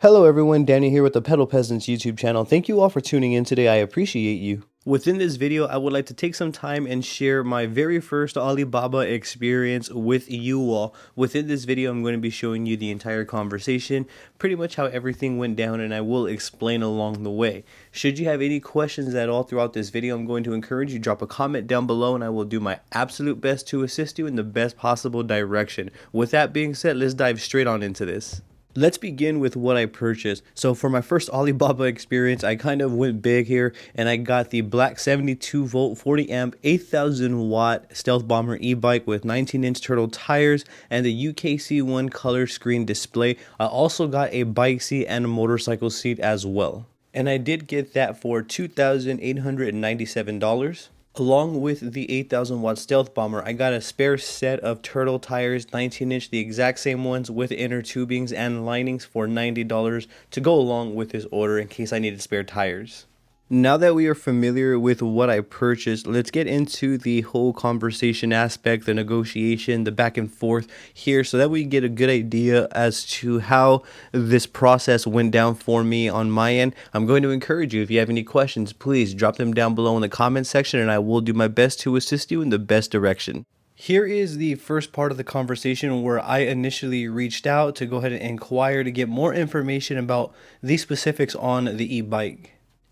Hello everyone, Danny here with the Peasants YouTube channel. Thank you all for tuning in today. I appreciate you. Within this video, I would like to take some time and share my very first Alibaba experience with you all. Within this video, I'm going to be showing you the entire conversation, pretty much how everything went down, and I will explain along the way. Should you have any questions at all throughout this video, I'm going to encourage you to drop a comment down below and I will do my absolute best to assist you in the best possible direction. With that being said, let's dive straight on into this. Let's begin with what I purchased. So for my first Alibaba experience, I kind of went big here and I got the black 72 volt 40 amp 8000 watt stealth bomber e-bike with 19-inch turtle tires and the UKC1 color screen display. I also got a bike seat and a motorcycle seat as well. And I did get that for $2,897. Along with the 8000 watt stealth bomber, I got a spare set of turtle tires, 19-inch, the exact same ones with inner tubings and linings for $90 to go along with this order in case I needed spare tires. Now that we are familiar with what I purchased, let's get into the whole conversation aspect, the negotiation, the back and forth here, so that we get a good idea as to how this process went down for me on my end. I'm going to encourage you, if you have any questions, please drop them down below in the comment section and I will do my best to assist you in the best direction. Here is the first part of the conversation where I initially reached out to go ahead and inquire to get more information about the specifics on the e-bike.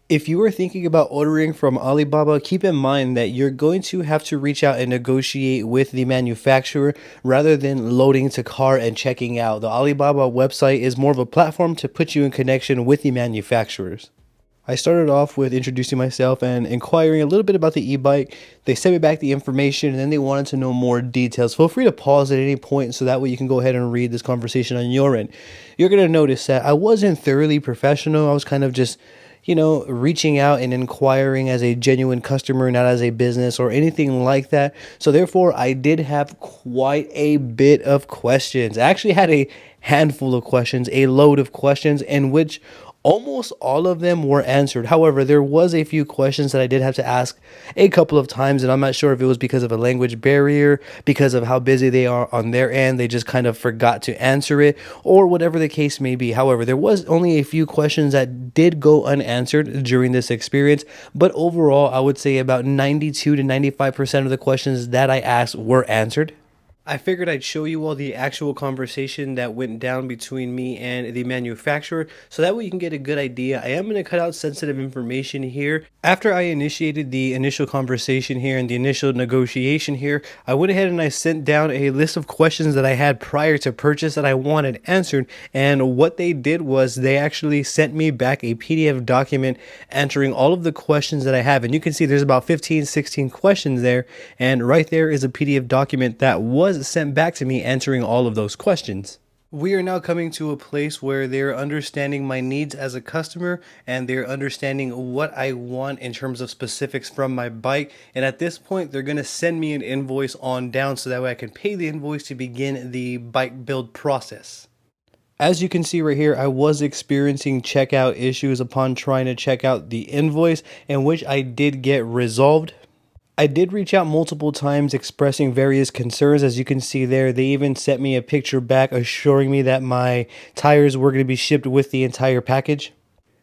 If you are thinking about ordering from Alibaba, keep in mind that you're going to have to reach out and negotiate with the manufacturer rather than loading to cart and checking out. The Alibaba website is more of a platform to put you in connection with the manufacturers. I started off with introducing myself and inquiring a little bit about the e-bike. They sent me back the information and then they wanted to know more details. Feel free to pause at any point so that way you can go ahead and read this conversation on your end. You're going to notice that I wasn't thoroughly professional. I was kind of just reaching out and inquiring as a genuine customer, not as a business or anything like that. So therefore, I did have quite a bit of questions. I actually had a handful of questions, a load of questions, in which almost all of them were answered. However, there was a few questions that I did have to ask a couple of times, and I'm not sure if it was because of a language barrier, because of how busy they are on their end, they just kind of forgot to answer it, or whatever the case may be. However, there was only a few questions that did go unanswered during this experience, but overall, I would say about 92 to 95% of the questions that I asked were answered. I figured I'd show you all the actual conversation that went down between me and the manufacturer so that way you can get a good idea. I am going to cut out sensitive information here. After I initiated the initial conversation here and the initial negotiation here, I went ahead and I sent down a list of questions that I had prior to purchase that I wanted answered, and what they did was they actually sent me back a PDF document answering all of the questions that I have, and you can see there's about 15-16 questions there, and right there is a PDF document that was sent back to me answering all of those questions. We are now coming to a place where they're understanding my needs as a customer and they're understanding what I want in terms of specifics from my bike. And at this point, they're going to send me an invoice on down so that way I can pay the invoice to begin the bike build process. As you can see right here, I was experiencing checkout issues upon trying to check out the invoice, in which I did get resolved. I did reach out multiple times expressing various concerns. As you can see there, they even sent me a picture back assuring me that my tires were going to be shipped with the entire package.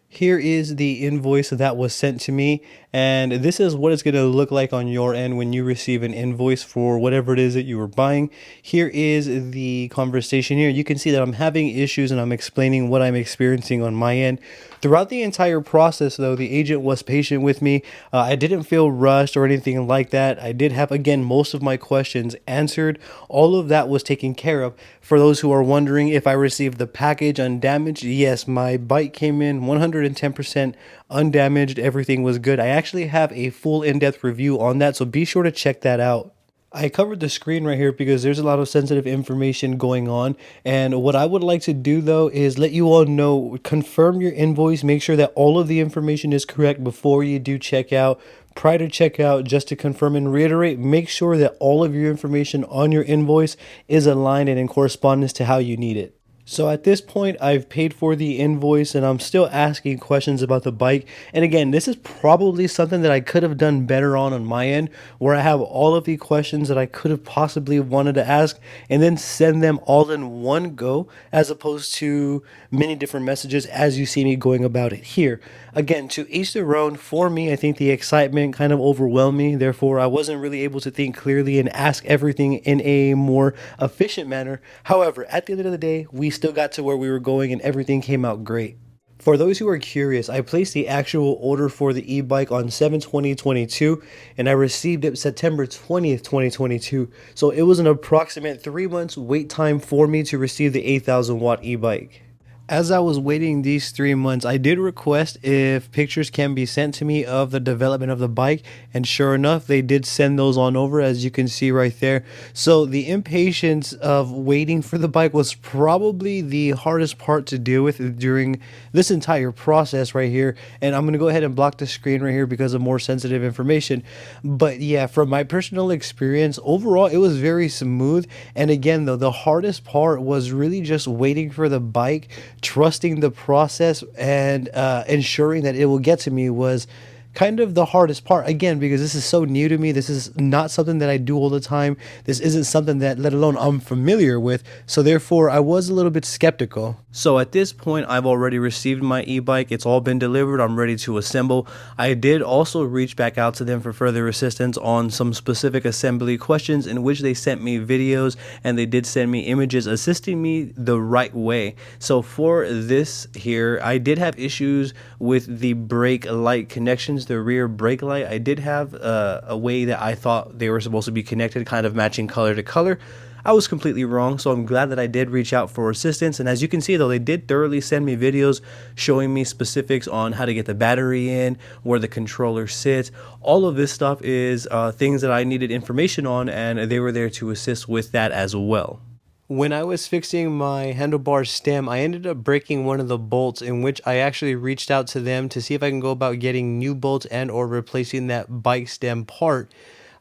Here is the invoice that was sent to me, and this is what it's going to look like on your end when you receive an invoice for whatever it is that you were buying. Here is the conversation here. You can see that I'm having issues and I'm explaining what I'm experiencing on my end. Throughout the entire process, though, the agent was patient with me. I didn't feel rushed or anything like that. I did have, again, most of my questions answered. All of that was taken care of. For those who are wondering if I received the package undamaged, yes, my bike came in 110% undamaged. Everything was good. I actually have a full in-depth review on that, so be sure to check that out. I covered the screen right here because there's a lot of sensitive information going on, and what I would like to do though is let you all know, confirm your invoice, make sure that all of the information is correct before you do checkout. Prior to checkout, just to confirm and reiterate, make sure that all of your information on your invoice is aligned and in correspondence to how you need it. So at this point, I've paid for the invoice and I'm still asking questions about the bike. And again, this is probably something that I could have done better on my end, where I have all of the questions that I could have possibly wanted to ask and then send them all in one go, as opposed to many different messages as you see me going about it here. Again, to each their own. For me, I think the excitement kind of overwhelmed me. Therefore, I wasn't really able to think clearly and ask everything in a more efficient manner. However, at the end of the day, we still got to where we were going and everything came out great. For those who are curious, I placed the actual order for the e-bike on 7/20/22 and I received it September 20th, 2022. So it was an approximate 3 months wait time for me to receive the 8,000 watt e-bike. As I was waiting these 3 months, I did request if pictures can be sent to me of the development of the bike, and sure enough, they did send those on over, as you can see right there. So the impatience of waiting for the bike was probably the hardest part to deal with during this entire process right here. And I'm going to go ahead and block the screen right here because of more sensitive information. But yeah, from my personal experience, overall, it was very smooth. And again, though, the hardest part was really just waiting for the bike, trusting the process, and ensuring that it will get to me was kind of the hardest part, again, because this is so new to me. This is not something that I do all the time. This isn't something that, let alone, I'm familiar with. So therefore, I was a little bit skeptical. So at this point, I've already received my e-bike. It's all been delivered. I'm ready to assemble. I did also reach back out to them for further assistance on some specific assembly questions, in which they sent me videos and they did send me images assisting me the right way. So for this here, I did have issues with the brake light connections, the rear brake light. I did have a way that I thought they were supposed to be connected, kind of matching color to color. I was completely wrong, so I'm glad that I did reach out for assistance. And as you can see, though, they did thoroughly send me videos showing me specifics on how to get the battery in, where the controller sits. All of this stuff is things that I needed information on, and they were there to assist with that as well. When I was fixing my handlebar stem, I ended up breaking one of the bolts, in which I actually reached out to them to see if I can go about getting new bolts and or replacing that bike stem part.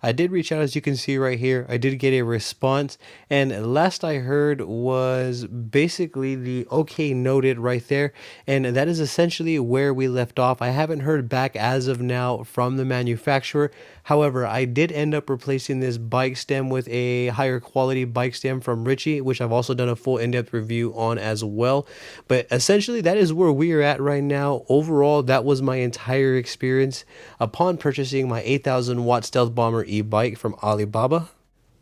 I did reach out, as you can see right here. I did get a response, and last I heard was basically the okay noted right there, and that is essentially where we left off. I haven't heard back as of now from the manufacturer. However, I did end up replacing this bike stem with a higher quality bike stem from Ritchie, which I've also done a full in-depth review on as well. But essentially, that is where we are at right now. Overall, that was my entire experience upon purchasing my 8,000 watt Stealth Bomber e-bike from Alibaba.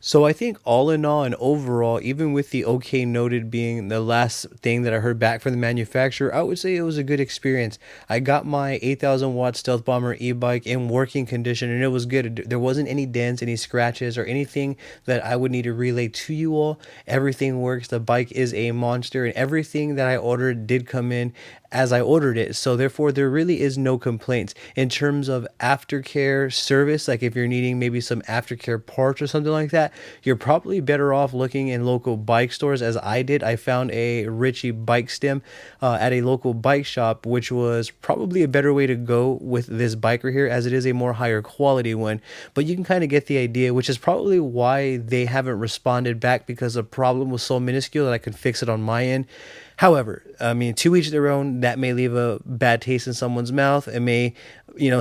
So I think all in all and overall, even with the okay noted being the last thing that I heard back from the manufacturer, I would say it was a good experience. I got my 8,000 watt Stealth Bomber e-bike in working condition, and it was good. There wasn't any dents, any scratches, or anything that I would need to relay to you all. Everything works. The bike is a monster, and everything that I ordered did come in as I ordered it. So therefore, there really is no complaints in terms of aftercare service. Like if you're needing maybe some aftercare parts or something like that, you're probably better off looking in local bike stores, as I did. I found a Ritchie bike stem at a local bike shop, which was probably a better way to go with this bike right here, as it is a more higher quality one. But you can kind of get the idea, which is probably why they haven't responded back, because the problem was so minuscule that I could fix it on my end. However, I mean, to each their own. That may leave a bad taste in someone's mouth. It may,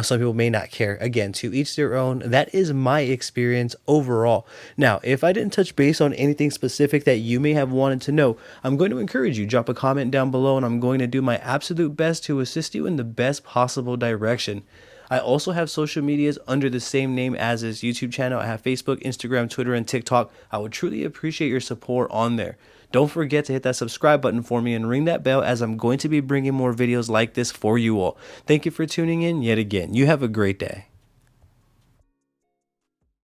some people may not care. Again, to each their own. That is my experience overall. Now, if I didn't touch base on anything specific that you may have wanted to know, I'm going to encourage you, drop a comment down below, and I'm going to do my absolute best to assist you in the best possible direction. I also have social medias under the same name as this YouTube channel. I have Facebook, Instagram, Twitter, and TikTok. I would truly appreciate your support on there. Don't forget to hit that subscribe button for me and ring that bell, as I'm going to be bringing more videos like this for you all. Thank you for tuning in yet again. You have a great day.